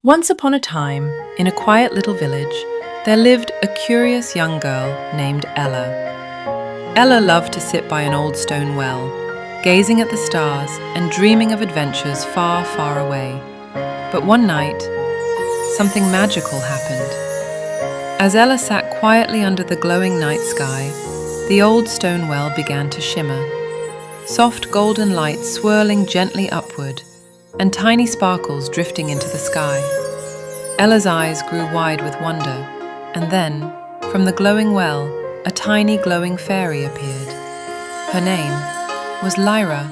Once upon a time, in a quiet little village, there lived a curious young girl named Ella. Ella loved to sit by an old stone well, gazing at the stars and dreaming of adventures far, far away. But one night, something magical happened. As Ella sat quietly under the glowing night sky, the old stone well began to shimmer, soft golden light swirling gently upward, and tiny sparkles drifting into the sky. Ella's eyes grew wide with wonder, and then, from the glowing well, a tiny glowing fairy appeared. Her name was Lyra.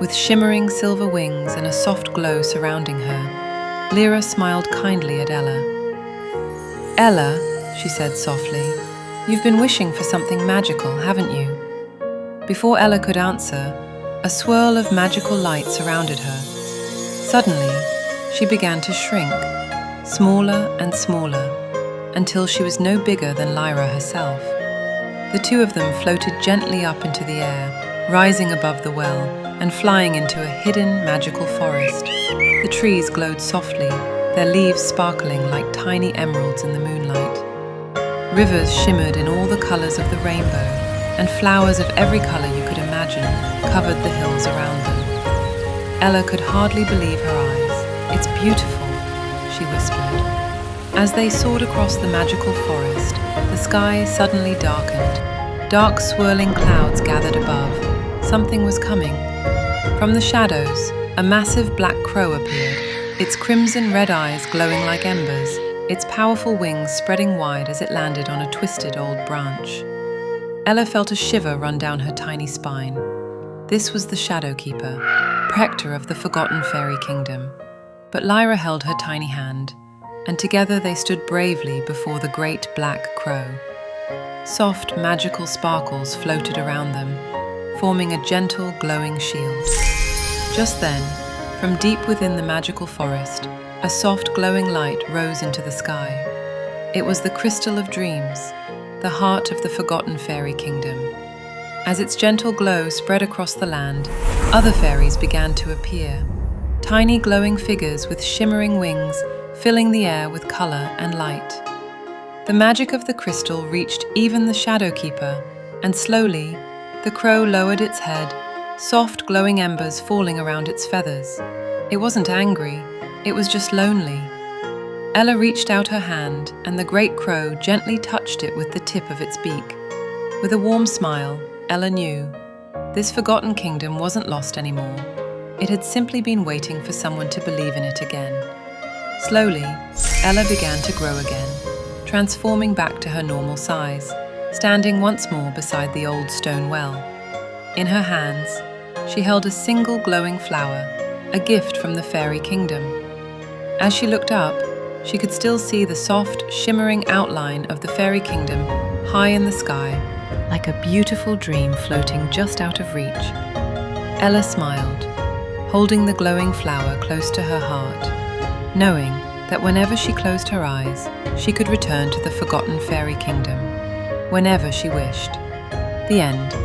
With shimmering silver wings and a soft glow surrounding her, Lyra smiled kindly at Ella. "Ella," she said softly, "you've been wishing for something magical, haven't you?" Before Ella could answer, a swirl of magical light surrounded her. Suddenly, she began to shrink, smaller and smaller, until she was no bigger than Lyra herself. The two of them floated gently up into the air, rising above the well and flying into a hidden magical forest. The trees glowed softly, their leaves sparkling like tiny emeralds in the moonlight. Rivers shimmered in all the colors of the rainbow, and flowers of every color you could imagine covered the hills around them. Ella could hardly believe her eyes. "It's beautiful," she whispered. As they soared across the magical forest, the sky suddenly darkened. Dark swirling clouds gathered above. Something was coming. From the shadows, a massive black crow appeared, its crimson-red eyes glowing like embers, its powerful wings spreading wide as it landed on a twisted old branch. Ella felt a shiver run down her tiny spine. This was the Shadow Keeper, protector of the forgotten fairy kingdom. But Lyra held her tiny hand, and together they stood bravely before the great black crow. Soft, magical sparkles floated around them, forming a gentle, glowing shield. Just then, from deep within the magical forest, a soft, glowing light rose into the sky. It was the Crystal of Dreams, the heart of the forgotten fairy kingdom. As its gentle glow spread across the land, other fairies began to appear. Tiny glowing figures with shimmering wings, filling the air with color and light. The magic of the crystal reached even the Shadow Keeper, and slowly, the crow lowered its head, soft glowing embers falling around its feathers. It wasn't angry, it was just lonely. Ella reached out her hand, and the great crow gently touched it with the tip of its beak. With a warm smile, Ella knew this forgotten kingdom wasn't lost anymore. It had simply been waiting for someone to believe in it again. Slowly, Ella began to grow again, transforming back to her normal size, standing once more beside the old stone well. In her hands, she held a single glowing flower, a gift from the fairy kingdom. As she looked up, she could still see the soft, shimmering outline of the fairy kingdom high in the sky, like a beautiful dream floating just out of reach. Ella smiled, holding the glowing flower close to her heart, knowing that whenever she closed her eyes, she could return to the forgotten fairy kingdom, whenever she wished. The end.